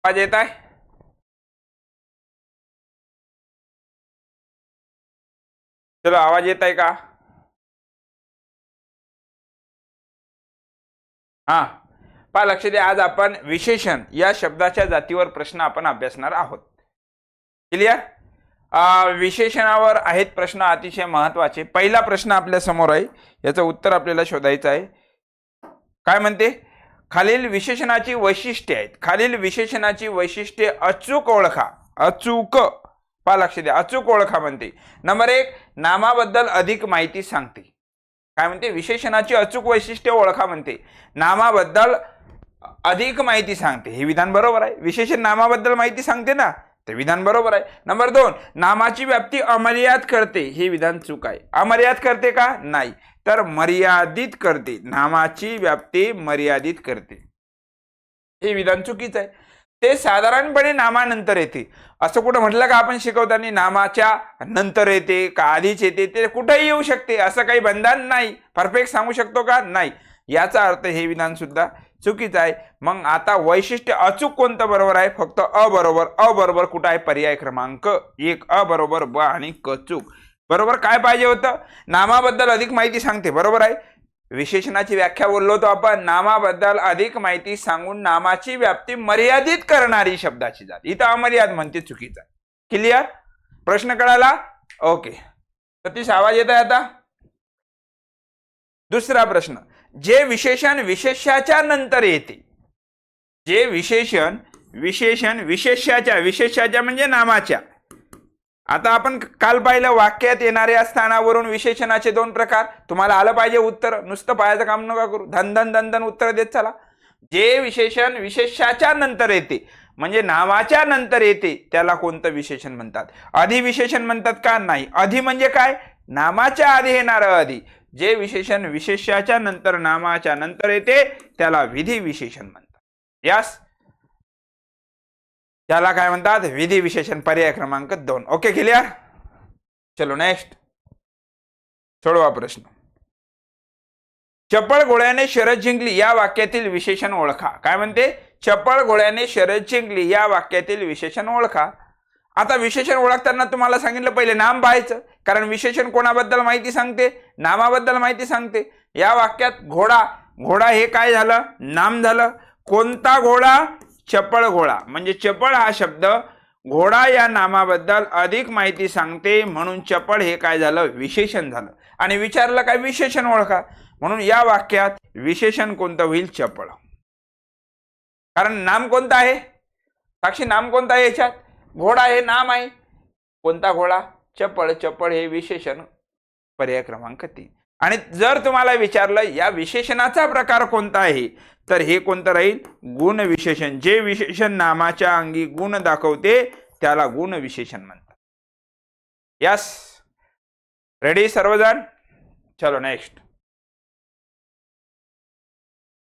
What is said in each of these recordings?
आवाज येत आहे? चलो आवाज येत आहे का? हा पहा, लक्ष द्या. आज आपण विशेषण या शब्दाच्या जातीवर प्रश्न आपण अभ्यासणार आहोत. क्लिअर? विशेषणावर आहेत प्रश्न अतिशय महत्वाचे. पहिला प्रश्न आपल्या समोर आहे, याचं उत्तर आपल्याला शोधायचं आहे. काय म्हणते? खालील विशेषणाची वैशिष्ट्ये आहेत. खालील विशेषणाची वैशिष्ट्ये अचूक ओळखा. अचूक, पहा लक्ष द्या, अचूक ओळखा म्हणते. नंबर 1, नामाबद्दल अधिक माहिती सांगते. काय म्हणते? विशेषणाची अचूक वैशिष्ट्ये ओळखा म्हणते, नामाबद्दल अधिक माहिती सांगते. हे विधान बरोबर आहे. विशेषण नामाबद्दल माहिती सांगते ना, ते विधान बरोबर आहे. नंबर 2, नामाची व्याप्ती अमर्याद करते. हे विधान चूक आहे. अमर्याद करते का? नाही, तर मर्यादित करते. नामाची व्याप्ती मर्यादित करते, हे विधान चुकीचं आहे. ते साधारणपणे नामानंतर येते. असं कुठं म्हटलं का आपण शिकवताना नामाच्या नंतर येते का आधीच येते? ते कुठेही येऊ शकते, असं काही बंधन नाही. परफेक्ट सांगू शकतो का? नाही. याचा अर्थ हे विधान सुद्धा चुकीचं आहे. मग आता वैशिष्ट्य अचूक कोणतं बरोबर आहे? फक्त अ बरोबर. अ बरोबर कुठं आहे? पर्याय क्रमांक 1. अ बरोबर, ब आणि क चूक. बरोबर काय पाहिजे होतं? नामाबद्दल अधिक माहिती सांगते, बरोबर आहे. विशेषणाची व्याख्या बोललो होतो आपण, नामाबद्दल अधिक माहिती सांगून नामाची व्याप्ती मर्यादित करणारी शब्दाची जात. इथं अमर्याद म्हणते, चुकीचं आहे. क्लिअर? प्रश्न कळाला? ओके. सतीश आवाज येत आहे आता? दुसरा प्रश्न, जे विशेषण विशेष्याच्या नंतर येते. जे विशेषण विशेष्याच्या म्हणजे नामाच्या. आता आपण काल पाहिलं वाक्यात येणाऱ्या स्थानावरून विशेषणाचे 2 प्रकार. तुम्हाला आलं पाहिजे उत्तर, नुसतं पाहायचं काम नका करू, धन उत्तर देत चला. जे विशेषण विशेष्याच्या नंतर येते म्हणजे नामाच्या नंतर येते, त्याला कोणतं विशेषण म्हणतात? अधिविशेषण म्हणतात का? नाही. अधि म्हणजे काय? नामाच्या आधी येणारं अधि. जे विशेषण विशेष्याच्या नंतर नामाच्या नंतर येते त्याला विधी विशेषण म्हणतात. यस, त्याला काय म्हणतात? विधी विशेषण. पर्याय क्रमांक 2. Okay, clear? चलो नेक्स्ट, सोडवा प्रश्न. चपळ घोड्याने शर्यत जिंकली या वाक्यातील विशेषण ओळखा. काय म्हणते? चपळ घोड्याने शर्यत जिंकली या वाक्यातील विशेषण ओळखा. आता विशेषण ओळखताना तुम्हाला सांगितलं पहिले नाम पाहायचं, कारण विशेषण कोणाबद्दल माहिती सांगते? नामाबद्दल माहिती सांगते. या वाक्यात घोडा, घोडा हे काय झालं? नाम झालं. कोणता घोडा? चपळ घोडा. म्हणजे चपळ हा शब्द घोडा या नामाबद्दल अधिक माहिती सांगते, म्हणून चपळ हे काय झालं? विशेषण झालं. आणि विचारलं काय? विशेषण ओळखा. म्हणून या वाक्यात विशेषण कोणतं होईल? चपळ. कारण नाम कोणतं आहे? साक्षी, नाम कोणतं आहे याच्यात? घोडा हे नाम आहे. कोणता घोडा? चपळ. चपळ हे विशेषण. पर्याय क्रमांक 3. आणि जर तुम्हाला विचारलं या विशेषणाचा प्रकार कोणता आहे, तर हे कोणतं राहील? गुण विशेषण. जे विशेषण नामाच्या अंगी गुण दाखवते त्याला गुण विशेषण म्हणतात. यस, रेडी सर्वजण? चलो नेक्स्ट.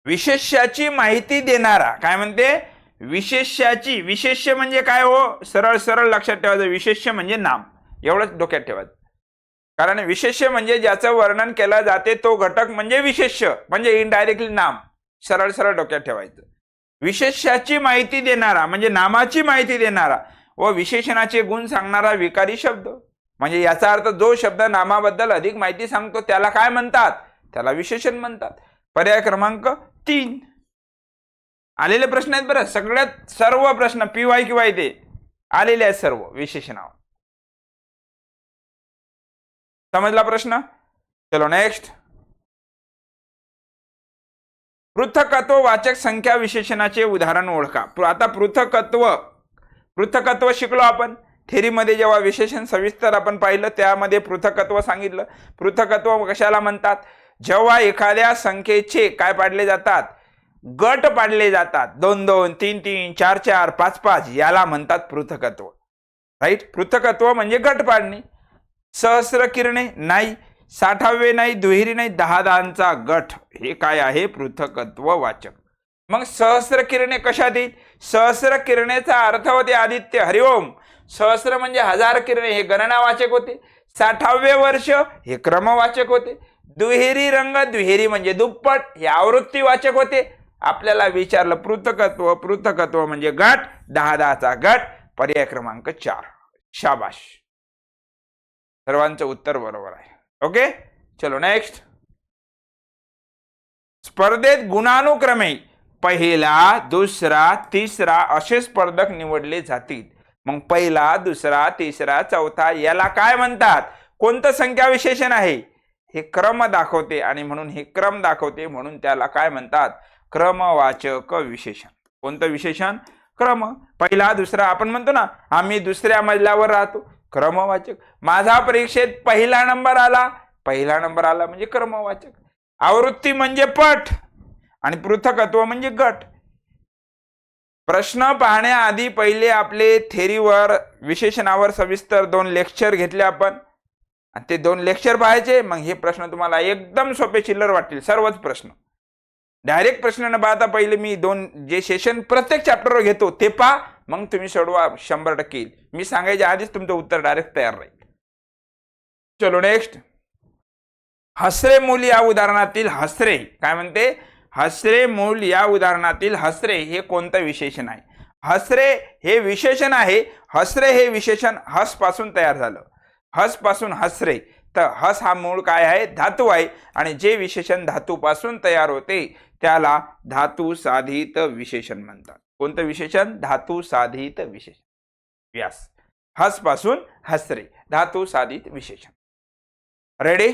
विशेष्याची माहिती देणारा. काय म्हणते? विशेष्याची. विशेष्य म्हणजे काय हो? सरळ सरळ लक्षात ठेवायचं, विशेष्य म्हणजे नाम. एवढंच डोक्यात ठेवायचं. कारण विशेष्य म्हणजे ज्याचं वर्णन केलं जाते तो घटक म्हणजे विशेष्य, म्हणजे इनडायरेक्टली नाम. सरळ सरळ डोक्यात ठेवायचं. विशेष्याची माहिती देणारा म्हणजे नामाची माहिती देणारा व विशेषणाचे गुण सांगणारा विकारी शब्द. म्हणजे याचा अर्थ जो शब्द नामाबद्दल अधिक माहिती सांगतो त्याला काय म्हणतात? त्याला विशेषण म्हणतात. पर्याय क्रमांक 3. आलेले प्रश्न आहेत बरं, सगळ्यात सर्व प्रश्न PY किंवा इथे आलेले आहेत सर्व विशेषणावर. समजला प्रश्न? चलो नेक्स्ट. पृथकत्व वाचक संख्या विशेषणाचे उदाहरण ओळखा. आता पृथकत्व शिकलो आपण थेरीमध्ये. जेव्हा विशेषण सविस्तर आपण पाहिलं त्यामध्ये पृथकत्व सांगितलं. पृथकत्व कशाला म्हणतात? जेव्हा एखाद्या संख्येचे काय पाडले जातात? गट पाडले जातात. 2-2, 3-3, 4-4, 5-5, याला म्हणतात पृथकत्व. राईट? पृथकत्व म्हणजे गट पाडणे. सहस्र किरणे नाही, 60वे नाही, दुहेरी नाही, 10-10चा गट, हे काय आहे? पृथकत्व वाचक. मग सहस्र किरणे कशात येईल? सहस्र किरणेचा अर्थ होते आदित्य. हरिओम. सहस्र म्हणजे 1000 किरणे, हे गणनावाचक होते. 60वे वर्ष हे क्रमवाचक होते. दुहेरी रंग, दुहेरी म्हणजे दुप्पट, हे आवृत्ती वाचक होते. आपल्याला विचारलं पृथकत्व म्हणजे गट, 10-10चा गट, पर्याय क्रमांक 4. शाबाश, सर्वांचं उत्तर बरोबर आहे. ओके, चलो नेक्स्ट. स्पर्धेत गुणानुक्रमे पहिला, दुसरा, तिसरा असे स्पर्धक निवडले जातील. मग पहिला, दुसरा, तिसरा, चौथा याला काय म्हणतात? कोणतं संख्या विशेषण आहे? हे क्रम दाखवते आणि म्हणून हे क्रम दाखवते, म्हणून त्याला काय म्हणतात? क्रमवाचक विशेषण. कोणतं विशेषण? क्रम. पहिला, दुसरा, आपण म्हणतो ना आम्ही दुसऱ्या मजल्यावर राहतो, क्रमवाचक. माझा परीक्षेत पहिला नंबर आला, पहिला नंबर आला म्हणजे क्रमवाचक. आवृत्ती म्हणजे पट आणि पृथकत्व म्हणजे गट. प्रश्न पाहण्याआधी पहिले आपले थेरीवर, विशेषणावर सविस्तर 2 लेक्चर घेतले आपण. ते 2 लेक्चर पाहायचे. मग हे प्रश्न तुम्हाला एकदम सोपे चिल्लर वाटतील, सर्वच प्रश्न. डायरेक्ट प्रश्न न पाहता पहिले मी 2 जे सेशन प्रत्येक चॅप्टरवर घेतो ते पहा, मग तुम्ही सोडवा, 100% येईल. मी सांगायच्या आधीच तुमचं उत्तर डायरेक्ट तयार राहील. चलो नेक्स्ट. हसरे मूल या उदाहरणातील हसरे, काय म्हणते? हसरे मूल या उदाहरणातील हसरे हे कोणतं विशेषण आहे? हसरे हे विशेषण आहे. हसरे हे विशेषण हस पासून तयार झालं. हस पासून हसरे, तर हस हा मूळ काय आहे? धातू आहे. आणि जे विशेषण धातू पासून तयार होते त्याला धातू साधित विशेषण म्हणतात. कोणतं विशेषण? धातू साधित विशेषण. व्यास, हस पासून हसरे, धातू साधित विशेषण. रेडी?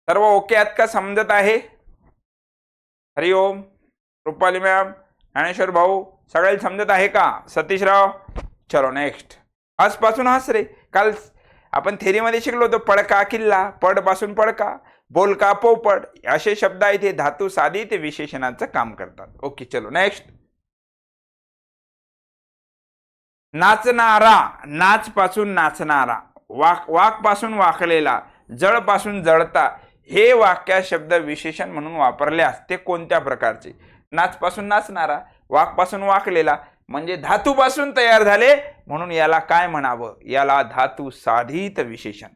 सर्व ओके आहेत का? समजत आहे? हरिओम, रुपाली मॅम, ज्ञानेश्वर भाऊ, सगळे समजत आहे का? सतीशराव. चलो नेक्स्ट. हस पासून हसरे, काल आपण थेरीमध्ये शिकलो होतो. पडका किल्ला, पड पासून पडका, बोलका पोपट, असे शब्द आहेत ते धातू साधित विशेषणाचं काम करतात. ओके, चलो नेक्स्ट. नाचणारा, नाच पासून नाचणारा, वाक पासून वाकलेला, जळ पासून जळता हे वाक्य शब्द विशेषण म्हणून वापरल्यास ते कोणत्या प्रकारचे? नाच पासून नाचणारा, वाक पासून वाकलेला म्हणजे धातू पासून तयार झाले, म्हणून याला काय म्हणावं? याला धातू साधित विशेषण.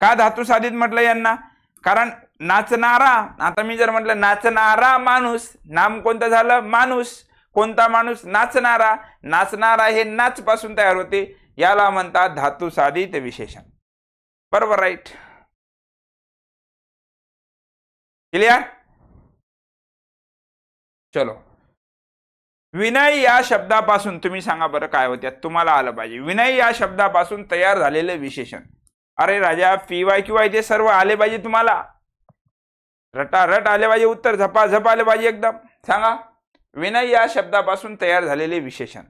का धातू साधित म्हटलं यांना? कारण नाचणारा, आता मी जर म्हटलं नाचणारा माणूस, नाम कोणतं झालं? माणूस. कोणता माणूस? नाचणारा. नाचणारा हे नाच पासून तयार होते, याला म्हणतात धातू साधित विशेषण. बरोबर, राईट. क्लियर? चलो. विनय या शब्दापासून तुम्ही सांगा बरं काय होत्या? तुम्हाला आलं पाहिजे. विनय या शब्दापासून तयार झालेले विशेषण. अरे राजा, PYQY ते सर्व आले पाहिजे तुम्हाला, रटारट आले पाहिजे उत्तर, झपाझप आले पाहिजे एकदम. सांगा, विनय या शब्दापासून तयार झालेले विशेषण.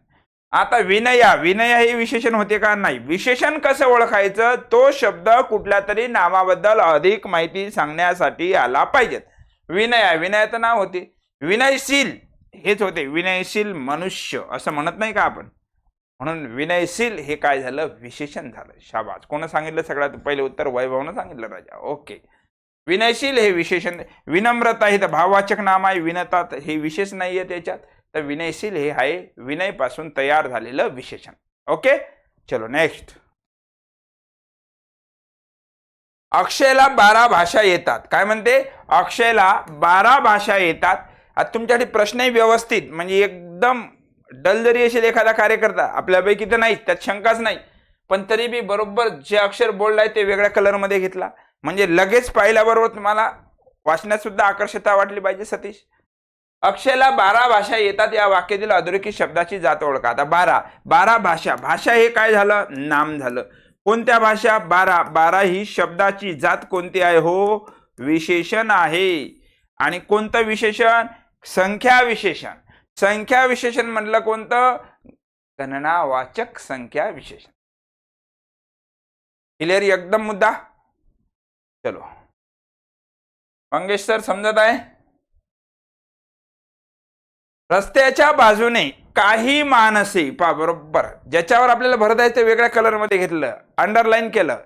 आता विनय हे विशेषण होते का? नाही. विशेषण कसं ओळखायचं? तो शब्द कुठल्या तरी नामाबद्दल अधिक माहिती सांगण्यासाठी आला पाहिजे. विनयाचं नाव होते. विनयशील हेच होते, विनयशील मनुष्य असं म्हणत नाही का आपण? म्हणून विनयशील हे काय झालं? विशेषण झालं. शाबास. कोण सांगितलं? सगळ्यात पहिले उत्तर वैभवनं सांगितलं राजा. ओके. विनयशील हे विशेषण. विनम्रता हे तर भाववाचक नाम आहे, विनता हे विशेष नाहीये त्याच्यात, तर विनयशील हे आहे विनय पासून तयार झालेलं विशेषण. ओके, चलो नेक्स्ट. अक्षयला 12 भाषा येतात. काय म्हणते? अक्षयला 12 भाषा येतात. आता तुमच्यासाठी प्रश्नही व्यवस्थित, म्हणजे एकदम डल जरी असेल एखादा कार्यकर्ता, आपल्यापैकी तर नाही, त्यात शंकाच नाही, पण तरी बी बरोबर जे अक्षर बोल्ड आहे ते वेगळ्या कलर मध्ये घेतला, म्हणजे लगेच पाहिल्याबरोबर तुम्हाला वाचण्यात सुद्धा आकर्षता वाटली पाहिजे. सतीश, अक्षयला 12 भाषा येतात या वाक्यातील अधोरेखित शब्दाची जात ओळखा. आता 12 भाषा. भाषा हे काय झालं? नाम झालं. कोणत्या भाषा? 12 ही शब्दाची जात कोणती आहे? हो, विशेषण आहे. आणि कोणतं विशेषण? संख्या विशेषण. संख्या विशेषण म्हटलं कोणतं? गणनावाचक संख्या विशेषण. क्लियर? एकदम मुद्दा. चलो मंगेश सर, समजत आहे? रस्त्याच्या बाजूने काही माणसे, पा बरोबर ज्याच्यावर आपल्याला भरत आहे ते वेगळ्या कलर मध्ये घेतलं, अंडरलाईन केलं.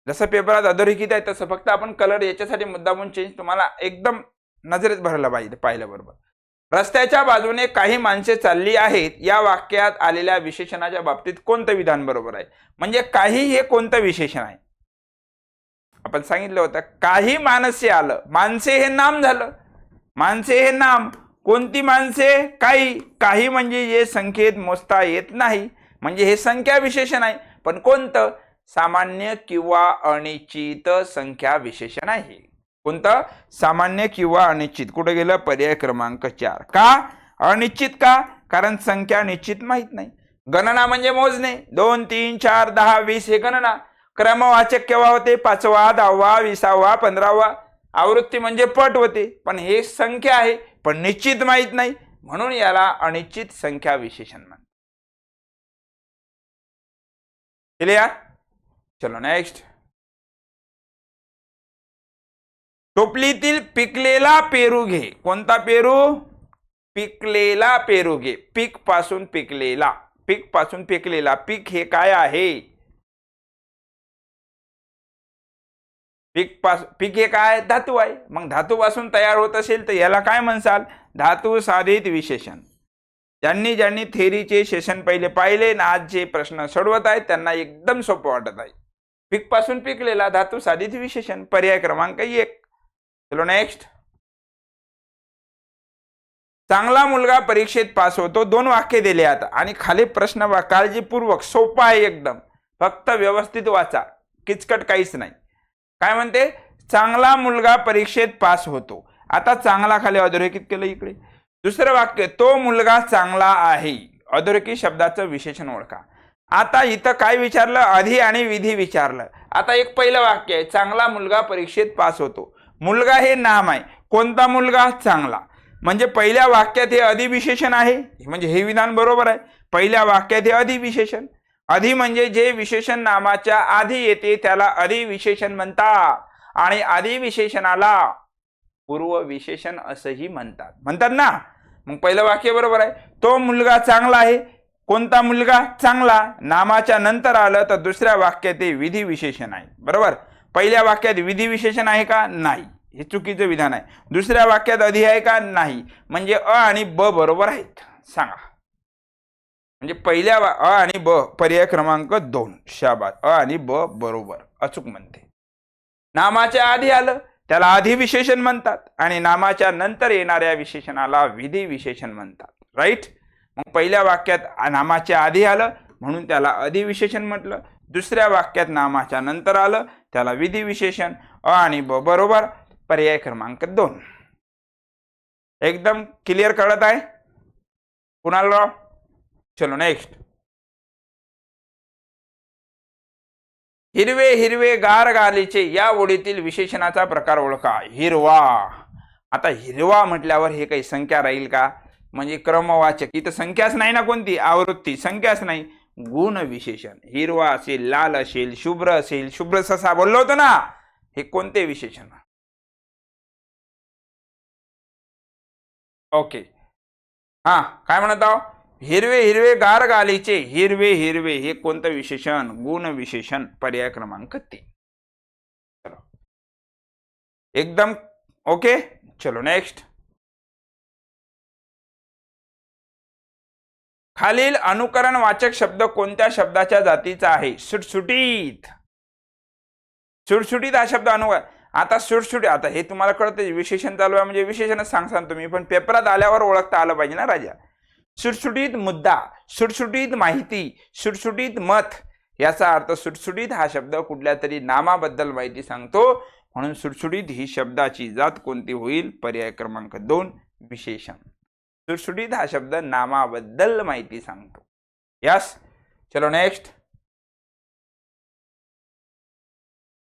जसं पेपरात अधोरेखित आहे तसं, फक्त आपण कलर याच्यासाठी मुद्दामून चेंज तुम्हाला एकदम नजरेत भरला पाहिजे पाहिल्याबरोबर. रस्त्याच्या बाजूने काही माणसे चालली आहेत या वाक्यात आलेल्या विशेषणाच्या बाबतीत कोणतं विधान बरोबर आहे? म्हणजे काही हे कोणतं विशेषण आहे? आपण सांगितलं होतं काही माणसे आलं. माणसे हे नाम झालं. माणसे हे नाम. कोणती माणसे? काही. काही म्हणजे जे संख्येत मोजता येत नाही, म्हणजे हे संख्या विशेषण आहे. पण कोणतं? सामान्य किंवा अनिश्चित संख्या विशेषण आहे. कोणतं? सामान्य किंवा अनिश्चित. कुठे गेलं? पर्याय क्रमांक 4. का अनिश्चित? का? कारण संख्या निश्चित माहित नाही. गणना म्हणजे मोजणे. 2, 3, 4, 10, 20 हे गणना. क्रमवाचक केव्हा होते? 5वा, 10वा, 20वा, 15वा. आवृत्ती म्हणजे पट होते. पण हे संख्या आहे, पण निश्चित माहित नाही, म्हणून याला अनिश्चित संख्या विशेषण म्हणतात. क्लियर? चलो नेक्स्ट. टोपलीतील पिकलेला पेरू घे. कोणता पेरू? पिकलेला पेरू घे. पीक पासून पिकलेला. पीक पासून पिकलेला. पीक हे काय आहे? पीक हे काय? धातू आहे. मग धातू पासून तयार होत असेल तर याला काय म्हणसाल? धातू साधित विशेषण. ज्यांनी थेरीचे सेशन पहिले पाहिले ना, आज जे प्रश्न सोडवत आहेत त्यांना एकदम सोपं वाटत आहे. पीक पासून पिकलेला, धातू साधित विशेषण. पर्याय क्रमांक 1. चलो नेक्स्ट. चांगला मुलगा परीक्षेत पास होतो. 2 वाक्य दिले आता आणि खाली प्रश्न काळजीपूर्वक, सोपा आहे एकदम. फक्त व्यवस्थित वाचा, किचकट काहीच नाही. काय म्हणते? चांगला मुलगा परीक्षेत पास होतो. आता चांगला खाली अधोरेखित केलं इकडे. दुसरं वाक्य, तो मुलगा चांगला आहे. अधोरेखित शब्दाचं विशेषण ओळखा. आता इथं काय विचारलं? अधि आणि विधी विचारलं. आता एक पहिलं वाक्य आहे, चांगला मुलगा परीक्षेत पास होतो. मुलगा हे नाम आहे. कोणता मुलगा? चांगला. म्हणजे पहिल्या वाक्यात हे अधिविशेषण आहे, म्हणजे हे विधान बरोबर आहे. पहिल्या वाक्यात हे अधिविशेषण. अधि म्हणजे जे विशेषण नामाच्या आधी येते त्याला अधिविशेषण म्हणतात, आणि अधिविशेषणाला पूर्व विशेषण असंही म्हणतात ना. मग पहिलं वाक्य बरोबर आहे. तो मुलगा चांगला आहे. कोणता मुलगा? चांगला. नामाच्या नंतर आलं तर दुसऱ्या वाक्यात ते विधी विशेषण आहे. बरोबर. पहिल्या वाक्यात विधी विशेषण आहे का? नाही. हे चुकीचं विधान आहे. दुसऱ्या वाक्यात अधि आहे का? नाही. म्हणजे अ आणि ब बरोबर आहेत. सांगा. म्हणजे पहिल्या अ आणि ब. पर्याय क्रमांक 2. शाबास. अ आणि ब बरोबर, अचूक म्हणते. नामाच्या आधी आलं त्याला अधिविशेषण म्हणतात, आणि नामाच्या नंतर येणाऱ्या विशेषणाला विधी विशेषण म्हणतात. राईट. मग पहिल्या वाक्यात नामाच्या आधी आलं म्हणून त्याला अधिविशेषण म्हटलं. दुसऱ्या वाक्यात नामाच्या नंतर आलं त्याला विधी विशेषण. अ आणि ब बरोबर. पर्याय क्रमांक 2. एकदम क्लिअर कळत आहे कुणाला राव? चलो नेक्स्ट. हिरवे हिरवे गार गालीचे या ओळीतील विशेषणाचा प्रकार ओळखा. हिरवा. आता हिरवा म्हटल्यावर हे काही संख्या राहील का? म्हणजे क्रमवाचक. इथं संख्याच नाही ना, कोणती आवृत्ती संख्याच नाही. गुण विशेषण. हिरवा असेल, लाल असेल, शुभ्र असेल. शुभ्र ससा बोललो होतो ना. हे कोणते विशेषण? ओके. हा, काय म्हणत आहो? हिरवे हिरवे गार गालीचे. हिरवे हिरवे हे कोणतं विशेषण? गुण विशेषण. पर्याय क्रमांक 3. चलो एकदम ओके. चलो नेक्स्ट. खालील अनुकरण वाचक शब्द कोणत्या शब्दाच्या जातीचा आहे? सुटसुटीत. सुटसुटीत हा शब्द अनुकरण. आता सुटसुटीत, आता हे तुम्हाला कळतं विशेषण चालू आहे म्हणजे विशेषणच सांगसान तुम्ही, पण पेपरात आल्यावर ओळखता आलं पाहिजे ना राजा. सुटसुटीत मुद्दा, सुटसुटीत माहिती, सुटसुटीत मत. याचा अर्थ सुटसुटीत हा शब्द कुठल्या तरी नामाबद्दल माहिती सांगतो, म्हणून सुटसुटीत ही शब्दाची जात कोणती होईल? पर्याय क्रमांक 2. विशेषण. सुटसुटीत हा शब्द नामाबद्दल माहिती सांगतो. यस. चलो नेक्स्ट.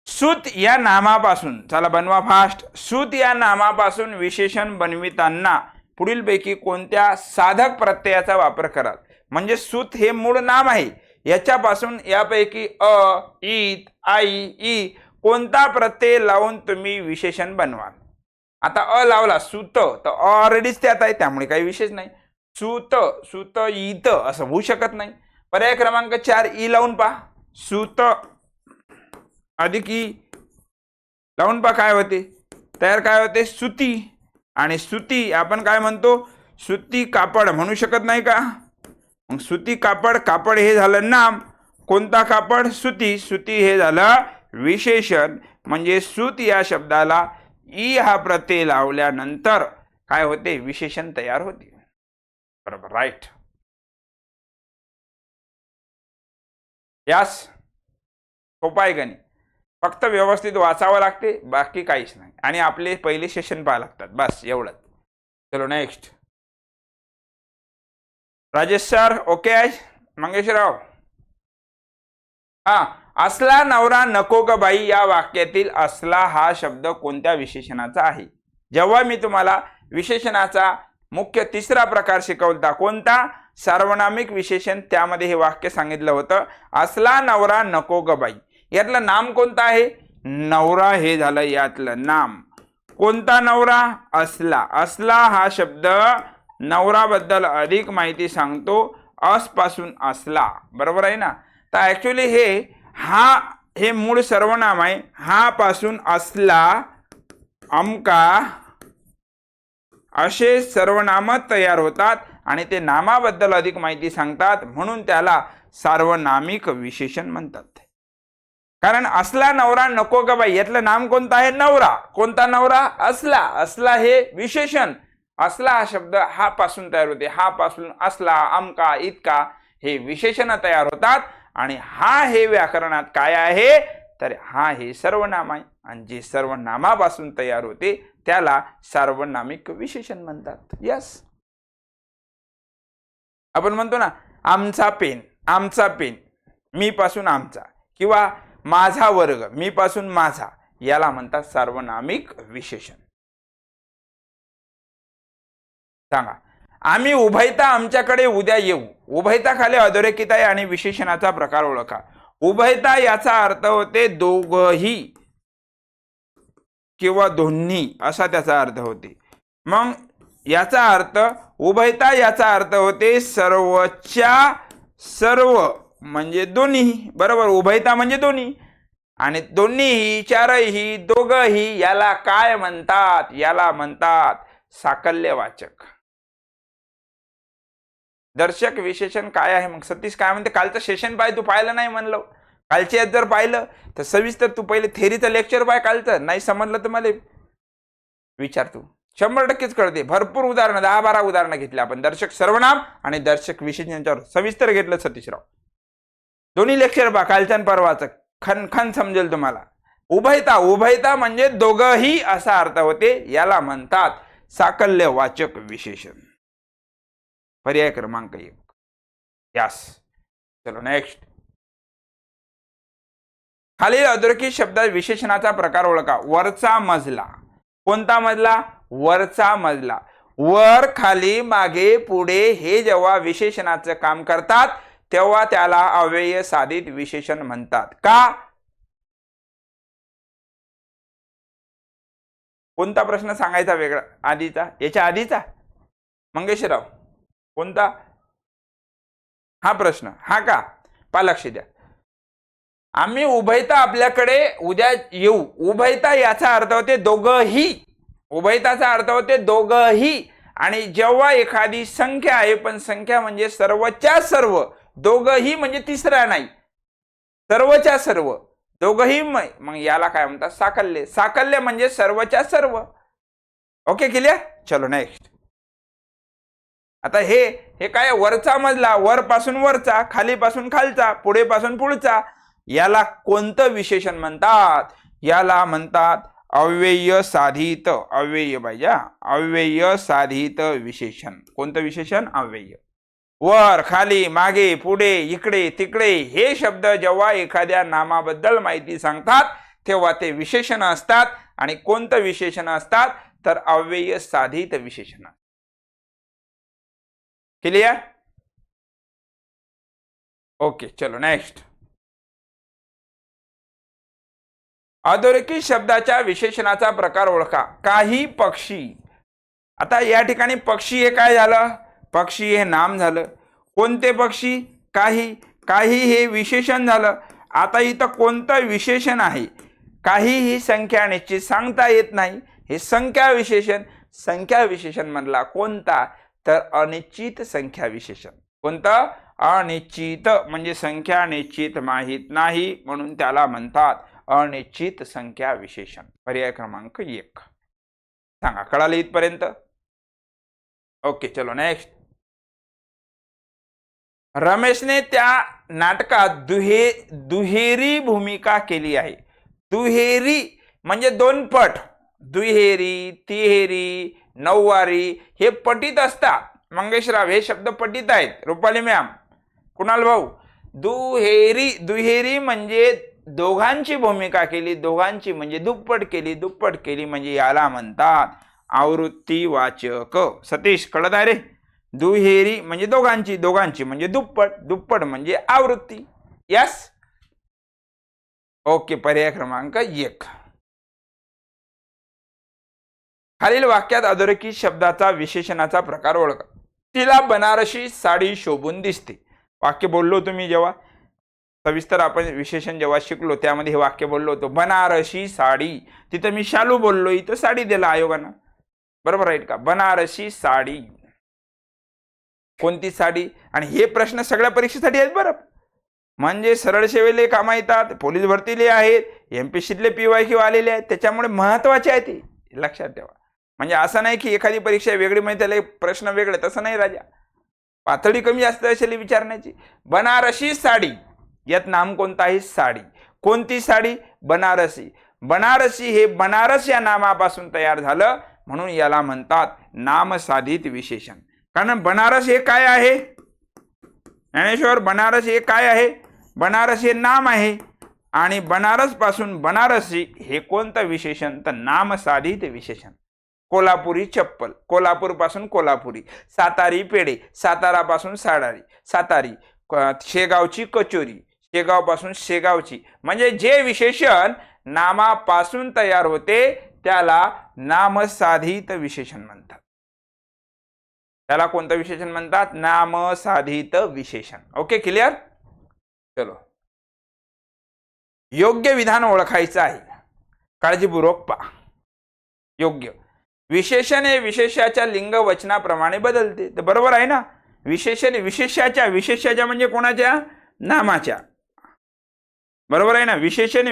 सूत या नामापासून, चला बनवा फास्ट. सूत या नामापासून विशेषण बनविताना पुढीलपैकी कोणत्या साधक प्रत्ययाचा वापर कराल? म्हणजे सूत हे मूळ नाम आहे, याच्यापासून यापैकी अ, ईत, आई, ई कोणता प्रत्यय लावून तुम्ही विशेषण बनवाल? आता अ लावला सूत तर ऑलरेडीच त्यात आहे, त्यामुळे काही विशेष नाही. सूत, सूत ईत असं होऊ शकत नाही. पर्याय क्रमांक 4 ई लावून पहा. सूत अधिक ई लावून पहा काय होते. तयार काय होते? सुती. आणि सुती आपण काय म्हणतो? सुती कापड म्हणू शकत नाही का? मग सुती कापड, कापड हे झालं नाम. कोणता कापड? सुती. सुती हे झालं विशेषण. म्हणजे सूत या शब्दाला ई हा प्रत्यय लावल्यानंतर काय होते? विशेषण तयार होते. बरोबर, राईट. यास सोपा आहे का नाही? फक्त व्यवस्थित वाचावं लागते, बाकी काहीच नाही. आणि आपले पहिले सेशन पाहावे लागतात, बस एवढंच. चलो नेक्स्ट. राजेश सर ओके आहे? मंगेशराव, हा. असला नवरा नको ग बाई या वाक्यातील असला हा शब्द कोणत्या विशेषणाचा आहे? जेव्हा मी तुम्हाला विशेषणाचा मुख्य तिसरा प्रकार शिकवता, कोणता? सार्वनामिक विशेषण, त्यामध्ये हे वाक्य सांगितलं होतं, असला नवरा नको ग बाई. यातलं नाम कोणतं आहे? नवरा हे झालं यातलं नाम. कोणता नवरा? असला. असला हा शब्द नवराबद्दल अधिक माहिती सांगतो. अस पासून असला, बरोबर आहे ना? तर ऍक्च्युली हे मूळ सर्वनाम आहे. हा पासून असला, अमका असे सर्वनाम तयार होतात आणि ते नामाबद्दल अधिक माहिती सांगतात, म्हणून त्याला सार्वनामिक विशेषण म्हणतात. कारण असला नवरा नको ग बाई यातलं नाम कोणतं आहे? नवरा. कोणता नवरा? असला. असला हे विशेषण. असला हा शब्द हा पासून तयार होते. हा पासून असला, अमका, इतका हे विशेषण तयार होतात आणि हा हे व्याकरणात काय आहे? तर हा हे सर्वनाम आहे आणि जे सर्वनामापासून तयार होते त्याला सार्वनामिक विशेषण म्हणतात. यस. आपण म्हणतो ना आमचा पेन, आमचा पेन, मी पासून आमचा, किंवा माझा वर्ग, मी पासून माझा, याला म्हणतात सार्वनामिक विशेषण. सांगा, आम्ही उभयता आमच्याकडे उद्या येऊ. उभयता खाली अधोरेखित आहे आणि विशेषणाचा प्रकार ओळखा. उभयता याचा अर्थ होते दोघही किंवा दोन्ही असा त्याचा अर्थ होते. मग याचा अर्थ उभयता याचा अर्थ होते सर्वच्या सर्व म्हणजे दोन्ही. बरोबर, उभयता म्हणजे दोन्ही. आणि दोन्हीही, चारही, दोघही याला काय म्हणतात? याला म्हणतात साकल्यवाचक. दर्शक विशेषण काय आहे? मग सतीश काय म्हणते? कालचं सेशन पाय, तू पाहिलं नाही म्हणलं. कालचे आज जर पाहिलं तर सविस्तर तू पहिले थेरीचं लेक्चर पाय कालचं. नाही समजलं तर मला विचार, तू 100%च कळते. भरपूर उदाहरणं, 10-12 उदाहरणं घेतली आपण. दर्शक सर्वनाम आणि दर्शक विशेषणांच्यावर सविस्तर घेतलं सतीशराव. दोन्ही लेक्चर पहा, कालचं आणि परवाचं. खन समजेल तुम्हाला. उभयता, उभयता म्हणजे दोघही असा अर्थ होते. याला म्हणतात साकल्यवाचक विशेषण. पर्याय क्रमांक 1. यास. चलो नेक्स्ट. खालील अधोरेखित शब्दात विशेषणाचा प्रकार ओळखा. वरचा मजला. कोणता मजला? वरचा मजला. वर, खाली, मागे, पुढे हे जेव्हा विशेषणाचं काम करतात तेव्हा त्याला अव्यय साधित विशेषण म्हणतात. का? कोणता प्रश्न सांगायचा वेगळा आधीचा? याच्या आधीचा मंगेशराव कोणता? हा प्रश्न. हा का? पा लक्ष द्या. आम्ही उभयता आपल्याकडे उद्या येऊ. उभयता याचा अर्थ होते दोघही. उभयताचा अर्थ होते दोघही. आणि जेव्हा एखादी संख्या आहे, पण संख्या म्हणजे सर्वच्या सर्व, दोघही म्हणजे तिसरा नाही, सर्वच्या सर्व, दोघही, मग याला काय म्हणतात? साकल्य. साकल्य म्हणजे सर्वच्या सर्व. Okay, clear? चलो नेक्स्ट. आता हे काय? वरचा मजला, वर पासून वरचा, खाली पासून खालचा, पुढे पासून पुढचा, याला कोणतं विशेषण म्हणतात? याला म्हणतात अव्यय साधित. अव्यय पाहिजे, अव्यय साधित विशेषण. कोणतं विशेषण? अव्यय. वर, खाली, मागे, पुढे, इकडे, तिकडे हे शब्द जेव्हा एखाद्या नामाबद्दल माहिती सांगतात तेव्हा ते विशेषण असतात. आणि कोणतं विशेषण असतात? तर अव्यय साधित विशेषण. क्लियर? ओके, चलो नेक्स्ट. अधोरेखित शब्दाच्या विशेषणाचा प्रकार ओळखा. काही पक्षी. आता या ठिकाणी पक्षी हे काय झालं? पक्षी हे नाम झालं. कोणते पक्षी? काही. काही हे विशेषण झालं. आता इथं कोणतं विशेषण आहे? काही ही संख्या निश्चित सांगता येत नाही, हे संख्या विशेषण. संख्या विशेषण म्हणला कोणता? तर अनिश्चित संख्या विशेषण. कोणतं? अनिश्चित म्हणजे संख्या निश्चित माहित नाही, म्हणून त्याला म्हणतात अनिश्चित संख्या विशेषण. पर्याय क्रमांक 1. सांगा, कळालं इथपर्यंत? ओके चलो नेक्स्ट. रमेशने त्या नाटकात दुहेरी भूमिका केली आहे. दुहेरी म्हणजे दोन पट. दुहेरी, तिहेरी, नऊवारी हे पटीत असतात. मंगेशराव हे शब्द पटीत आहेत. रुपाली मॅम, कुणाल भाऊ, दुहेरी म्हणजे दोघांची भूमिका केली. दोघांची म्हणजे दुप्पट केली. दुप्पट केली म्हणजे याला म्हणतात आवृत्तीवाचक. सतीश कळत आहे रे? दुहेरी म्हणजे दोघांची, दोघांची म्हणजे दुप्पट, दुप्पट म्हणजे आवृत्ती. यस. ओके, पर्याय क्रमांक 1. खालील वाक्यात अधोरेखित शब्दाचा विशेषणाचा प्रकार ओळखा. तिला बनारसी साडी शोभून दिसते. वाक्य बोललो तुम्ही जेव्हा सविस्तर आपण विशेषण जेव्हा शिकलो त्यामध्ये हे वाक्य बोललो होतो. बनारसी साडी, तिथं मी शालू बोललो, इथं साडी दिला आयोगानं. बरोबर आहे का? बनारसी साडी. कोणती साडी? आणि हे प्रश्न सगळ्या परीक्षेसाठी आहेत बरं. म्हणजे सरळ सेवेले कामा येतात, पोलीस भरतीले आहेत, एमपीसीतले PYQ आलेले आहेत. त्याच्यामुळे महत्वाचे आहे ते लक्षात ठेवा. म्हणजे असं नाही की एखादी परीक्षा वेगळी म्हणजे त्याला प्रश्न वेगळे, तसं नाही राजा. पातळी कमी जास्त असेल विचारण्याची. बनारसी साडी, यात नाम कोणतं आहे? साडी. कोणती साडी? बनारसी. बनारसी हे बनारस या नामापासून तयार झालं म्हणून याला म्हणतात नामसाधित विशेषण. कारण बनारस हे काय आहे? ज्ञानेश्वर, बनारस हे काय आहे? बनारस हे नाम आहे आणि बनारस पासून बनारसी हे कोणतं विशेषण? तर नामसाधित विशेषण. कोल्हापुरी चप्पल, कोल्हापूर पासून कोल्हापुरी. सातारी पेढे, सातारा पासून सातारी. शेगावची कचोरी, शेगाव पासून शेगावची. म्हणजे जे विशेषण नामापासून तयार होते त्याला नामसाधित विशेषण म्हणतात. त्याला कोणतं विशेषण म्हणतात? नामसाधित विशेषण. Okay, clear? चलो, योग्य विधान ओळखायचं आहे. काळजीपूर्वक पहा. योग्य विशेषण हे विशेषाच्या लिंग वचनाप्रमाणे बदलते. तर बरोबर आहे ना? विशेषण विशेषाच्या म्हणजे कोणाच्या? नामाच्या. बरोबर आहे ना? विशेषण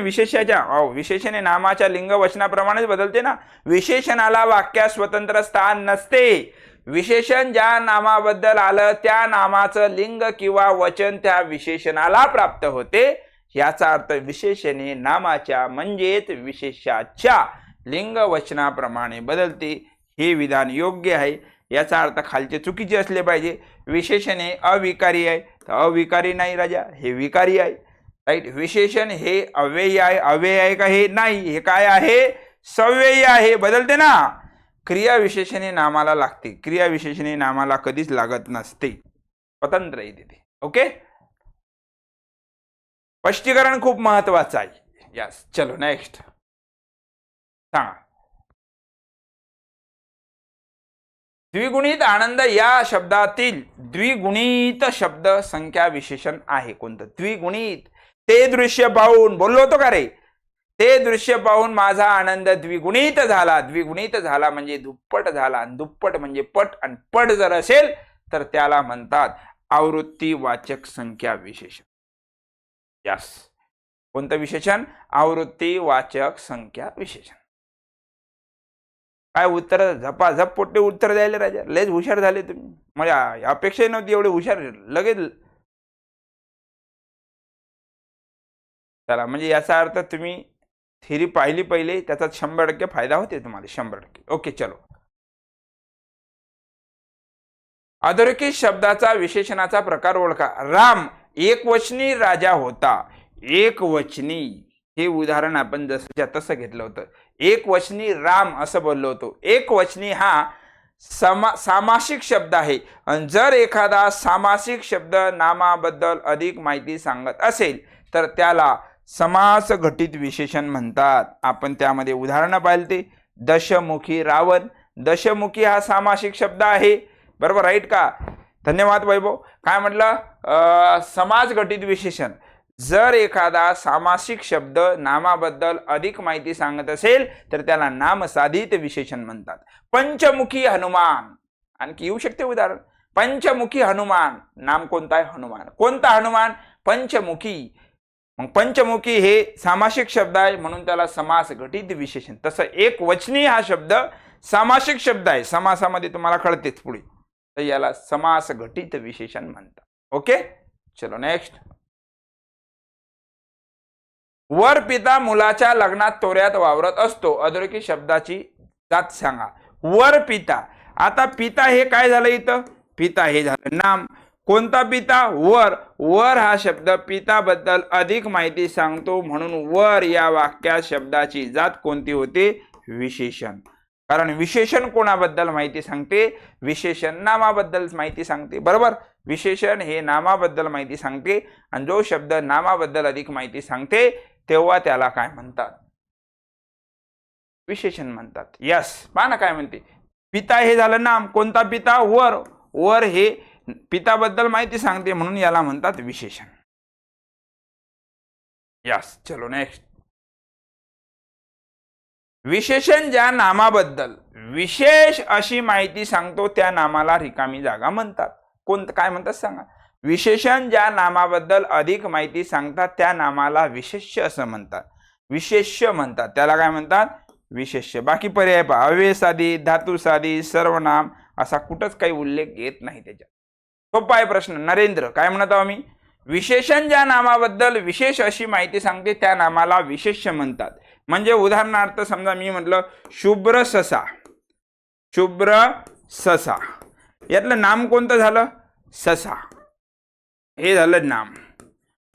हे नामाच्या लिंग वचनाप्रमाणेच बदलते ना. विशेषणाला वाक्यात स्वतंत्र स्थान नसते. विशेषण ज्या नामाबद्दल आलं त्या नामाचं लिंग किंवा वचन त्या विशेषणाला प्राप्त होते. याचा अर्थ विशेषणे नामाच्या म्हणजेच विशेषाच्या लिंग वचनाप्रमाणे बदलते. हे विधान योग्य आहे. याचा अर्थ खालचे चुकीचे असले पाहिजे. विशेषणे अविकारी आहे तर अविकारी नाही राजा, हे विकारी आहे. राईट. विशेषण हे अव्ययी आहे. अव्ययी आहे का? हे नाही, हे काय आहे? सव्ययी आहे. बदलते ना. क्रिया विशेषणे नामाला लागते. क्रिया विशेषणे नामाला कधीच लागत नसते. स्वतंत्र आहे तिथे. ओके, स्पष्टीकरण खूप महत्वाचं आहे. यस. चलो नेक्स्ट सांगा. द्विगुणित आनंद या शब्दातील द्विगुणित शब्द संख्या विशेषण आहे. कोणतं? द्विगुणित. ते दृश्य पाहून बोललो होतो का रे? ते दृश्य पाहून माझा आनंद द्विगुणित झाला. द्विगुणित झाला म्हणजे दुप्पट झाला. दुप्पट म्हणजे पट, आणि पट जर असेल तर त्याला म्हणतात आवृत्तीवाचक संख्या विशेषण. यस. कोणतं विशेषण? आवृत्तीवाचक संख्या विशेषण. काय उत्तर झपाझप पोटे उत्तर द्यायला राजा. लयच हुशार झाले तुम्ही. म्हणजे अपेक्षा नव्हती एवढे हुशार लगेच. चला, म्हणजे याचा अर्थ तुम्ही थिअरी पाहिली पहिले, त्याचा 100% फायदा होते तुम्हाला. 100%. ओके चलो. अधोरेखित शब्दाचा विशेषणाचा प्रकार ओळखा. राम एकवचनी राजा होता. एकवचनी हे उदाहरण आपण जसंच्या तसं घेतलं होतं. एकवचनी राम असं बोललो होतो. एकवचनी हा सामासिक शब्द आहे. आणि जर एखादा सामासिक शब्द नामाबद्दल अधिक माहिती सांगत असेल तर त्याला समास घटित विशेषण म्हणतात. आपण त्यामध्ये उदाहरणं पाहिली. दशमुखी रावण. दशमुखी हा सामासिक शब्द आहे. बरोबर राईट का? धन्यवाद वैभव. काय म्हटलं? समास घटित विशेषण. जर एखादा सामासिक शब्द नामाबद्दल अधिक माहिती सांगत असेल तर त्याला नामसाधित विशेषण म्हणतात. पंचमुखी हनुमान. आणखी येऊ शकते उदाहरण. पंचमुखी हनुमान. नाम कोणता आहे? हनुमान. कोणता हनुमान? पंचमुखी. मग पंचमुखी हे सामासिक शब्द आहे म्हणून त्याला समास घटित विशेषण. तसं एक वचनी हा शब्द सामासिक शब्द आहे. समासामध्ये तुम्हाला कळतेच पुढे. तर याला समास घटित विशेषण म्हणतात. ओके, चलो नेक्स्ट. वर पिता मुलाच्या लग्नात तोऱ्यात वावरत असतो. अधोरेखित शब्दाची जात सांगा. वर पिता. आता पिता हे काय झालं इथं? पिता हे झालं नाम. कोणता पिता? वर. वर हा शब्द पिताबद्दल अधिक माहिती सांगतो, म्हणून वर या वाक्यात शब्दाची जात कोणती होते? विशेषण. कारण विशेषण कोणाबद्दल माहिती सांगते? विशेषण नामाबद्दल माहिती सांगते. बरोबर, विशेषण हे नामाबद्दल माहिती सांगते, आणि जो शब्द नामाबद्दल अधिक माहिती सांगते तेव्हा त्याला काय म्हणतात? विशेषण म्हणतात. यस, पहा ना काय म्हणते. पिता हे झालं नाम. कोणता पिता? वर. वर हे पिताबद्दल माहिती सांगते, म्हणून याला म्हणतात विशेषण. यस, चलो नेक्स्ट. विशेषण ज्या नामाबद्दल विशेष अशी माहिती सांगतो त्या नामाला रिकामी जागा म्हणतात. कोणतं काय म्हणतात सांगा? विशेषण ज्या नामाबद्दल अधिक माहिती सांगतात त्या नामाला विशेष्य असं म्हणतात. विशेष्य म्हणतात, त्याला काय म्हणतात? विशेष्य. बाकी पर्याय पहा. अव्ययसाधी, धातुसाधी, सर्वनाम असा कुठंच काही उल्लेख येत नाही त्याच्यात. सोपा आहे प्रश्न. नरेंद्र काय म्हणत आहोत आम्ही? विशेषण ज्या नामाबद्दल विशेष अशी माहिती सांगते त्या नामाला विशेष्य म्हणतात. म्हणजे उदाहरणार्थ समजा मी म्हटलं शुभ्र ससा. शुभ्र ससा, यातलं नाम कोणतं झालं? ससा. हे झालं नाम.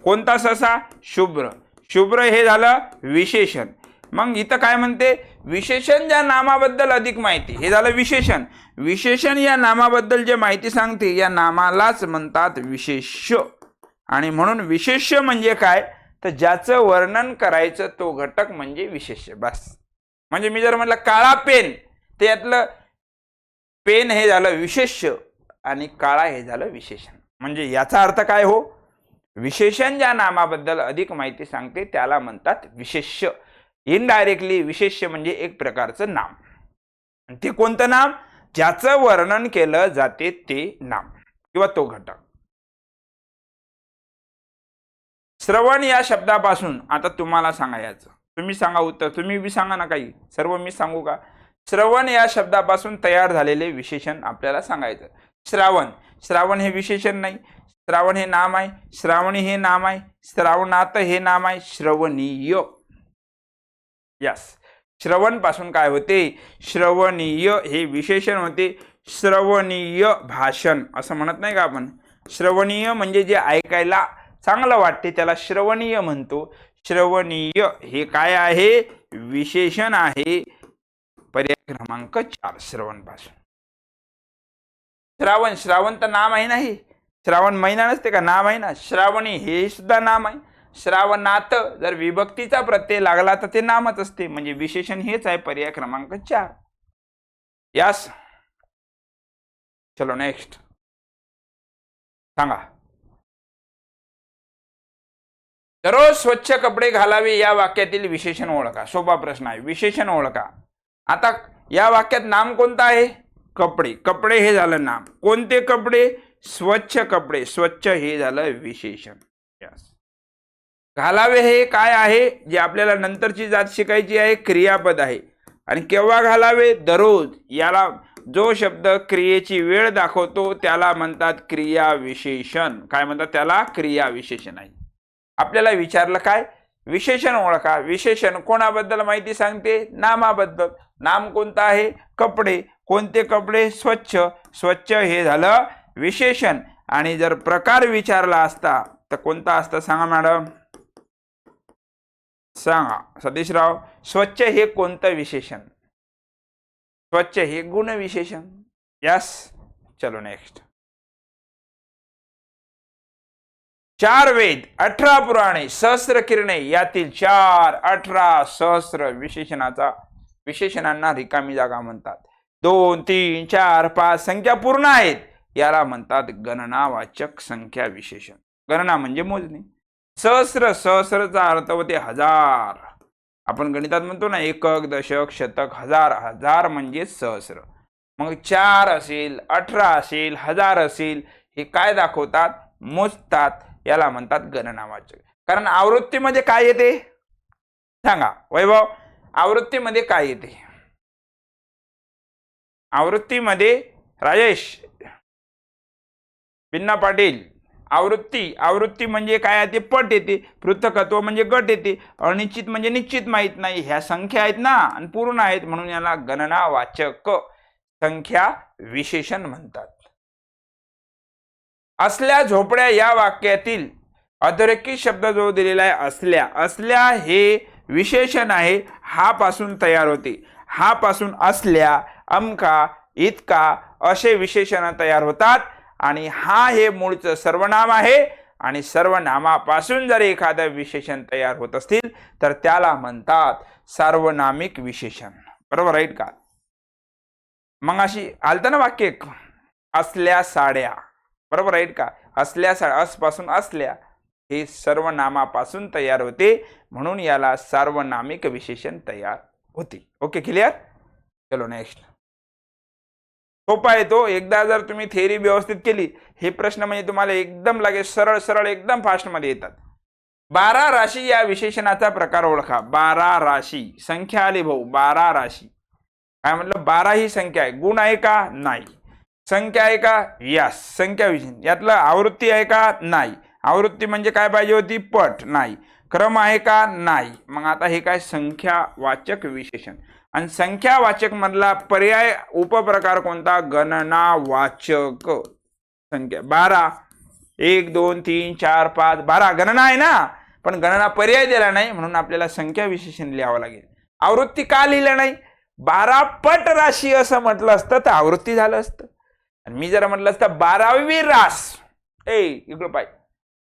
कोणता ससा? शुभ्र. शुभ्र हे झालं विशेषण. मग इथं काय म्हणते? विशेषण ज्या नामाबद्दल अधिक माहिती, हे झालं विशेषण. विशेषण या नामाबद्दल जे माहिती सांगते या नामालाच म्हणतात विशेष्य. आणि म्हणून विशेष्य म्हणजे काय? तर ज्याचं वर्णन करायचं तो घटक म्हणजे विशेष्य. बस. म्हणजे मी जर म्हटलं काळा पेन, ते यातलं पेन हे झालं विशेष्य आणि काळा हे झालं विशेषण. म्हणजे याचा अर्थ काय हो? विशेषण ज्या नामाबद्दल अधिक माहिती सांगते त्याला म्हणतात विशेष्य. इनडायरेक्टली विशेष्य म्हणजे एक प्रकारचं नाम. ते कोणतं नाम? ज्याचं वर्णन केलं जाते ते नाम किंवा तो घटक. श्रवण या शब्दापासून आता तुम्हाला सांगायचं. तुम्ही सांगा उत्तर. तुम्ही बी सांगा ना काही. सर्व मी सांगू का? श्रवण या शब्दापासून तयार झालेले विशेषण आपल्याला सांगायचं. श्रावण. श्रावण हे विशेषण नाही. श्रावण हे नाम आहे. श्रावणी हे नाम आहे. श्रावणात हे नाम आहे. श्रवणीय. यस, श्रवण पासून काय होते? श्रवणीय हे विशेषण होते. श्रवणीय भाषण असं म्हणत नाही का आपण? श्रवणीय म्हणजे जे ऐकायला चांगलं वाटते त्याला श्रवणीय म्हणतो. श्रवणीय हे काय आहे? विशेषण आहे. पर्याय क्रमांक 4 श्रवण पासून. श्रावण. श्रावण तर नाम आहे नाही. श्रावण महिना नसते का? नाम आहे ना. श्रावणी हे सुद्धा नाम आहे. श्रावणात जर विभक्तीचा प्रत्यय लागला तर ते नामच असते. म्हणजे विशेषण हेच आहे. पर्याय क्रमांक 4. यस, चलो नेक्स्ट. सांगा. दररोज स्वच्छ कपडे घालावे या वाक्यातील विशेषण ओळखा. सोपा प्रश्न आहे. विशेषण ओळखा. आता या वाक्यात नाम कोणतं आहे? कपडे. कपडे हे झालं नाम. कोणते कपडे? स्वच्छ कपडे. स्वच्छ हे झालं विशेषण. यस. घालावे हे काय आहे? जे आपल्याला नंतरची जात शिकायची आहे. क्रियापद आहे. आणि केव्हा घालावे? दररोज. याला जो शब्द क्रियेची वेळ दाखवतो त्याला म्हणतात क्रिया विशेषण. काय म्हणतात त्याला? क्रिया विशेषण आहे. आपल्याला विचारलं काय? विशेषण ओळखा. विशेषण कोणाबद्दल माहिती सांगते? नामाबद्दल. नाम कोणतं आहे? कपडे. कोणते कपडे? स्वच्छ. स्वच्छ हे झालं विशेषण. आणि जर प्रकार विचारला असता तर कोणता असता सांगा मॅडम? सांगा सतीशराव. स्वच्छ हे कोणतं विशेषण? स्वच्छ हे गुण विशेषण. यस, चलो नेक्स्ट. 4 वेद, 18 पुराणे, सहस्र किरणे यातील 4, 18 सहस्र विशेषणांना रिकामी जागा म्हणतात. 2, 3, 4, 5 संख्या पूर्ण आहेत याला म्हणतात गणनावाचक संख्या विशेषण. गणना म्हणजे मोजणे. सहस्र. सहस्रचा अर्थ होते हजार. आपण गणितात म्हणतो ना एकक, दशक, शतक, हजार. हजार म्हणजे सहस्र. मग 4 असेल, 18 असेल, 1000 असेल, हे काय दाखवतात? मोजतात. याला म्हणतात गणनावाचक. कारण आवृत्तीमध्ये काय येते सांगा वैभव? आवृत्तीमध्ये काय येते? आवृत्तीमध्ये राजेश पिन्ना पाटील, आवृत्ती, आवृत्ती म्हणजे काय आहे ते पट येते, पृथकत्व म्हणजे गट येते, अनिश्चित म्हणजे निश्चित माहित नाही. ह्या संख्या आहेत ना आणि पूर्ण आहेत म्हणून याला गणनावाचक संख्या विशेषण म्हणतात. असल्या झोपड्या या वाक्यातील अधोरेखित शब्द जो दिलेला आहे असल्या, असल्या हे विशेषण आहे. हा पासून तयार होते, हा पासून असल्या, अमका, इतका असे विशेषण तयार होतात आणि हा हे मूळचं सर्वनाम आहे आणि सर्वनामापासून जर एखादं विशेषण तयार होत असतील तर त्याला म्हणतात सार्वनामिक विशेषण. बरोबर राईट का? मग अशी आलतं ना वाक्य असल्या साड्या, बरोबर राईट का? असल्या साड्या, असपासून असल्या हे सर्वनामापासून तयार होते म्हणून याला सार्वनामिक विशेषण तयार होते. Okay, clear? चलो नेक्स्ट. सोपा आहे तो. एकदा जर तुम्ही थेअरी व्यवस्थित केली, हे प्रश्न म्हणजे तुम्हाला एकदम लगेच सरळ सरळ एकदम फास्ट मध्ये येतात. 12 राशी या विशेषणाचा प्रकार ओळखा. 12 राशी संख्या आली भाऊ, 12 राशी. काय म्हटलं? 12 ही संख्या आहे. गुण आहे का? नाही. संख्या आहे का? यस. संख्या विशेषण. यातलं आवृत्ती आहे का? नाही. आवृत्ती म्हणजे काय पाहिजे होती? पट. नाही. क्रम आहे का? नाही. मग आता हे काय? संख्यावाचक विशेषण. आणि संख्यावाचक मधला पर्याय उपप्रकार कोणता? गणनावाचक संख्या. 12 1 2 3 4 5 12 गणना आहे ना, पण गणना पर्याय दिला नाही म्हणून आपल्याला संख्या विशेषण लिहावं लागेल. आवृत्ती का लिहिलं नाही? 12 पट राशी असं म्हटलं असतं तर आवृत्ती झालं असतं. आणि मी जर म्हटलं असतं 12वी रास, इकडं पाय,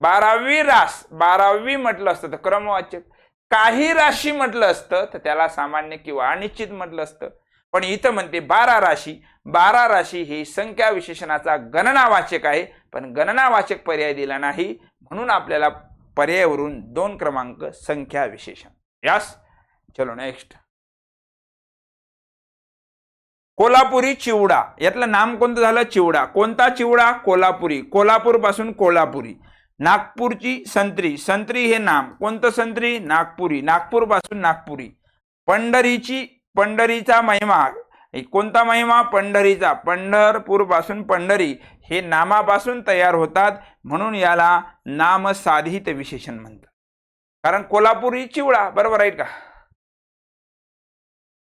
12वी रास, 12वी म्हटलं असतं तर क्रमवाचक. काही राशी म्हटलं असतं तर त्याला सामान्य किंवा अनिश्चित म्हटलं असतं. पण इथं म्हणते 12 राशी. 12 राशी ही संख्या विशेषणाचा गणनावाचक आहे, पण गणनावाचक पर्याय दिला नाही म्हणून आपल्याला पर्यायावरून 2 क्रमांक संख्या विशेषण. यस. चलो नेक्स्ट. कोल्हापुरी चिवडा, यातलं नाम कोणतं झालं? चिवडा. कोणता चिवडा? कोल्हापुरी. कोल्हापूर पासून कोल्हापुरी. नागपूरची संत्री, संत्री हे नाम. कोणतं संत्री? नागपुरी. नागपूर पासून नागपुरी. पंढरीची, पंढरीचा महिमा. कोणता महिमा? पंढरीचा. पंढरपूर पासून पंढरी हे नामापासून तयार होतात म्हणून याला नामसाधित विशेषण म्हणतात. कारण कोल्हापुरी चिवडा, बरोबर आहे का?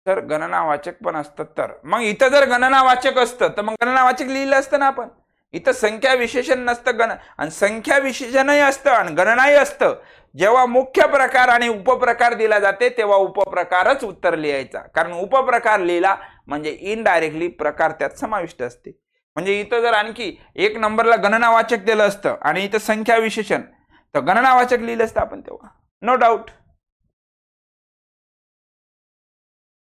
तर गणनावाचक पण असतं. तर मग इथं जर गणनावाचक असतं तर मग गणनावाचक लिहिलं असतं ना आपण. इथं संख्या विशेषण नसतं, आणि संख्या विशेषणही असतं आणि गणनाही असतं. जेव्हा मुख्य प्रकार आणि उपप्रकार दिला जाते तेव्हा उपप्रकारच उत्तर लिहायचा, कारण उपप्रकार लिहिला म्हणजे इनडायरेक्टली प्रकार त्यात समाविष्ट असते. म्हणजे इथं जर आणखी 1 नंबरला गणनावाचक दिलं असतं आणि इथं संख्या विशेषण तर गणनावाचक लिहिलं असतं आपण तेव्हा, नो डाऊट.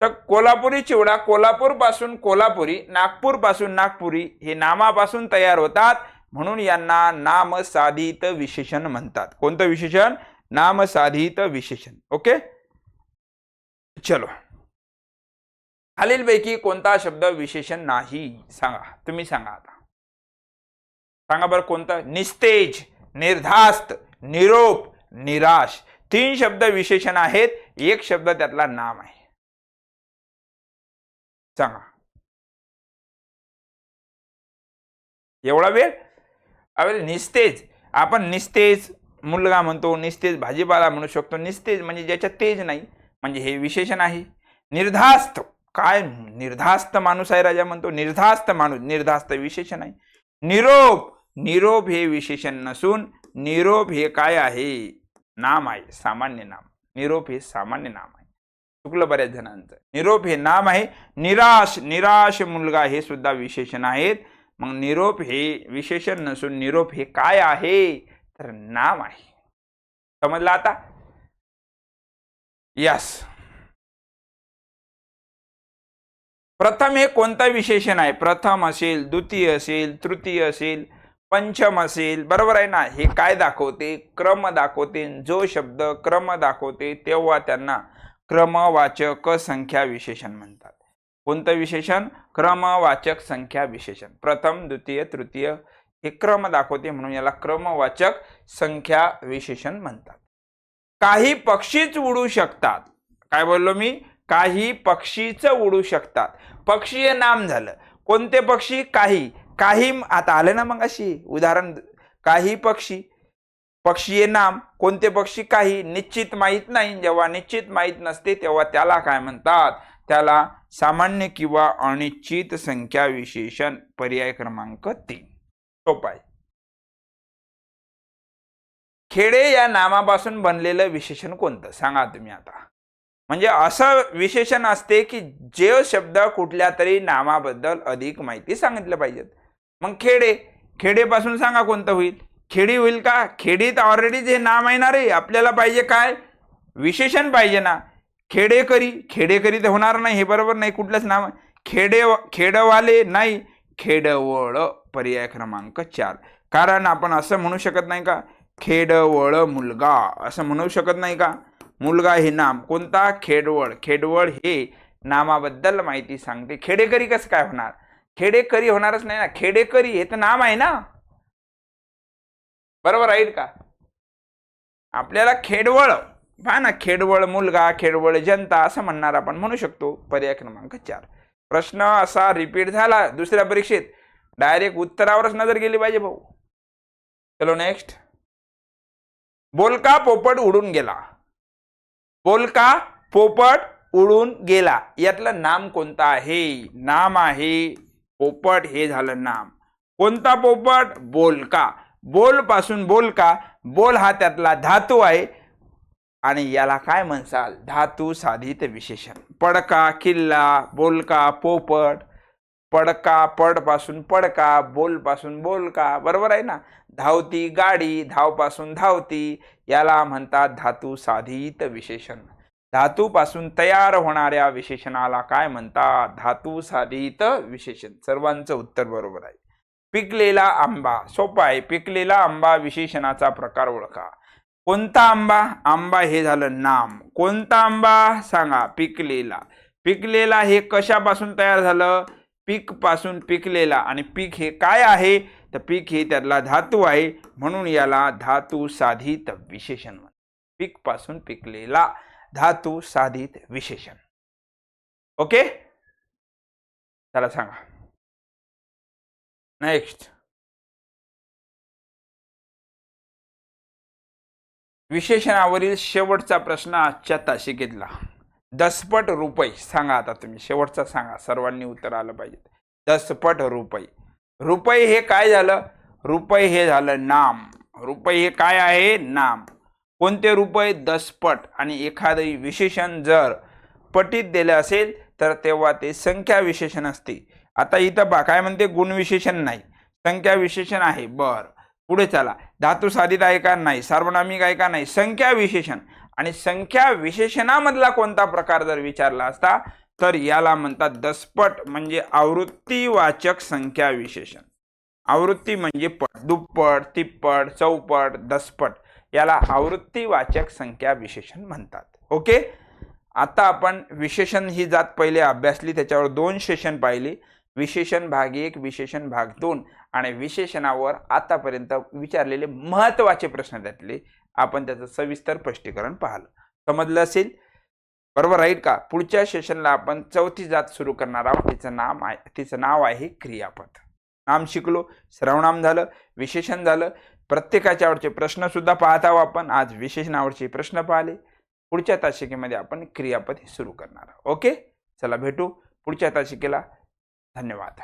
तर कोल्हापुरी चिवडा कोल्हापूर पासून कोल्हापुरी, नागपूर पासून नागपुरी हे नामापासून तयार होतात म्हणून यांना नामसाधित विशेषण म्हणतात. कोणतं विशेषण? नामसाधित विशेषण. ओके, चलो. खालीलपैकी कोणता शब्द विशेषण नाही? सांगा, तुम्ही सांगा आता. सांगा बरं कोणतं? निस्तेज, निर्धास्त, निरोप, निराश. 3 शब्द विशेषण आहेत, 1 शब्द त्यातला नाम आहे. सांगा. एवढा वेळ? अरे निस्तेज, आपण निस्तेज मुलगा म्हणतो, निस्तेज भाजीपाला म्हणू शकतो. निस्तेज म्हणजे ज्याच्यात तेज नाही, म्हणजे हे विशेषण आहे. निर्धास्त, काय निर्धास्त माणूस आहे राजा म्हणतो, निर्धास्त माणूस, निर्धास्त विशेषण आहे. निरोप, निरोप हे विशेषण नसून निरोप हे काय आहे? नाम आहे, सामान्य नाम. निरोप हे सामान्य नाम आहे. चुकलं बऱ्याच जणांचं. निरोप हे नाम आहे. निराश, निराश मुलगा हे सुद्धा विशेषण आहेत. मग निरोप हे विशेषण नसून निरोप हे काय आहे? तर नाम आहे. समजलं आता? यस. प्रथम हे कोणतं विशेषण आहे? प्रथम असेल, द्वितीय असेल, तृतीय असेल, पंचम असेल, बरोबर आहे ना? हे काय दाखवते? क्रम दाखवते. जो शब्द क्रम दाखवते तेव्हा त्यांना क्रमवाचक संख्या विशेषण म्हणतात. कोणतं विशेषण? क्रमवाचक संख्या विशेषण. प्रथम, द्वितीय, तृतीय हे क्रम दाखवते म्हणून याला क्रमवाचक संख्या विशेषण म्हणतात. काही पक्षीच उडू शकतात. काय बोललो मी? काही पक्षीच उडू शकतात. पक्षी हे नाम झालं. कोणते पक्षी? काही. काही आता आले ना मग अशी उदाहरण, काही पक्षी, पक्षी हे नाम, कोणते पक्षी, काही, निश्चित माहित नाही, जेव्हा निश्चित माहित नसते तेव्हा त्याला काय म्हणतात, त्याला सामान्य किंवा अनिश्चित संख्या विशेषण. पर्याय क्रमांक 3. सोपा आहे. खेडे या नामापासून बनलेलं विशेषण कोणतं सांगा तुम्ही आता. म्हणजे असं विशेषण असते की जे शब्द कुठल्या तरी नामाबद्दल अधिक माहिती सांगितलं पाहिजेत. मग खेडे, खेडेपासून सांगा कोणतं होईल, खेडी होईल का, खेडीत ऑलरेडी जे नाम आहे ना रे, आपल्याला पाहिजे काय, विशेषण पाहिजे ना. खेडेकरी, खेडेकरी तर होणार नाही, हे बरोबर नाही, कुठलंच नाम. खेडवाले नाही, खेडवळ. पर्याय क्रमांक 4. कारण आपण असं म्हणू शकत नाही का, खेडवळ मुलगा, असं म्हणू शकत नाही का. मुलगा हे नाम, कोणता, खेडवळ. खेडवळ हे नामाबद्दल माहिती सांगते. खेडेकरी कसं काय होणार, खेडेकरी होणारच नाही ना, खेडेकरी हे तर नाम आहे ना, बरोबर आहे का. आपल्याला खेडवळ पहा ना, खेडवळ मुलगा, खेडवळ जनता असं म्हणणार आपण, म्हणू शकतो. पर्याय क्रमांक 4. प्रश्न असा रिपीट झाला दुसऱ्या परीक्षेत, डायरेक्ट उत्तरावरच नजर गेली पाहिजे भाऊ. चलो नेक्स्ट. बोलका पोपट उडून गेला. बोलका पोपट उडून गेला, यातलं नाम कोणतं आहे, नाम आहे पोपट, हे झालं नाम. कोणता पोपट, बोलका. बोल पासून बोलका, बोल हा त्यातला धातू आहे आणि याला काय म्हणसाल, धातू साधित विशेषण. पडका, किल्ला, बोलका, पोपट. पडका, पड पासून पडका, बोल पासून बोलका, बरोबर आहे ना. धावती गाडी, धाव पासून धावती, याला म्हणतात धातू साधित विशेषण. धातू पासून तयार होणाऱ्या विशेषणाला काय म्हणतात, धातू साधित विशेषण. सर्वांचं उत्तर बरोबर आहे. पिकलेला आंबा, सोपा आहे. पिकलेला आंबा विशेषणाचा प्रकार ओळखा. कोणता आंबा, आंबा हे झालं नाम. कोणता आंबा सांगा, पिकलेला. पिकलेला हे कशापासून तयार झालं, पीक पासून पिकलेला, आणि पीक हे काय आहे, तर पीक हे त्यातला धातू आहे, म्हणून याला धातू साधित विशेषण. पीक पासून पिकलेला, धातू साधित विशेषण. ओके, चला सांगा नेक्स्ट. विशेषणावरील शेवटचा प्रश्न आजच्या तासिकेतला. दसपट रुपये सांगा आता तुम्ही, शेवटचा सांगा, सर्वांनी उत्तर आलं पाहिजे. दसपट रुपये. रुपये हे काय झालं, रुपये हे झालं नाम. रुपये हे काय आहे, नाम. कोणते रुपये, दसपट. आणि एखादे विशेषण जर पटीत दिले असेल तर तेव्हा ते संख्या विशेषण असते. आता इथं बा काय म्हणते, गुण विशेषण नाही, संख्या विशेषण आहे. बर, पुढे चला. धातू साधित आहे का, नाही. सार्वनामिक आहे का, नाही. संख्या विशेषण. आणि संख्या विशेषणामधला कोणता प्रकार जर विचारला असता तर याला म्हणतात दसपट, म्हणजे आवृत्तीवाचक संख्या विशेषण. आवृत्ती म्हणजे पट, दुप्पट, तिप्पट, चौपट, दसपट, याला आवृत्तीवाचक संख्या विशेषण म्हणतात. ओके, आता आपण विशेषण ही जात पहिले अभ्यासली, त्याच्यावर 2 सेशन पाहिली. विशेषण भाग 1, विशेषण भाग 2, आणि विशेषणावर आतापर्यंत विचारलेले महत्त्वाचे प्रश्न त्यातले आपण त्याचं सविस्तर स्पष्टीकरण पाहिलं. समजलं असेल, बरोबर राहील का. पुढच्या सेशनला आपण 4थी जात सुरू करणार आहोत. तिचं नाव आहे क्रियापद. नाम शिकलो, सर्वनाम झालं, विशेषण झालं. प्रत्येकाच्या आवडचे प्रश्न सुद्धा पाहत आहोत आपण. आज विशेषणावरचे प्रश्न पाहिले. पुढच्या तासिकेमध्ये आपण क्रियापद सुरू करणार आहोत. ओके, चला भेटू पुढच्या तासिकेला. धन्यवाद.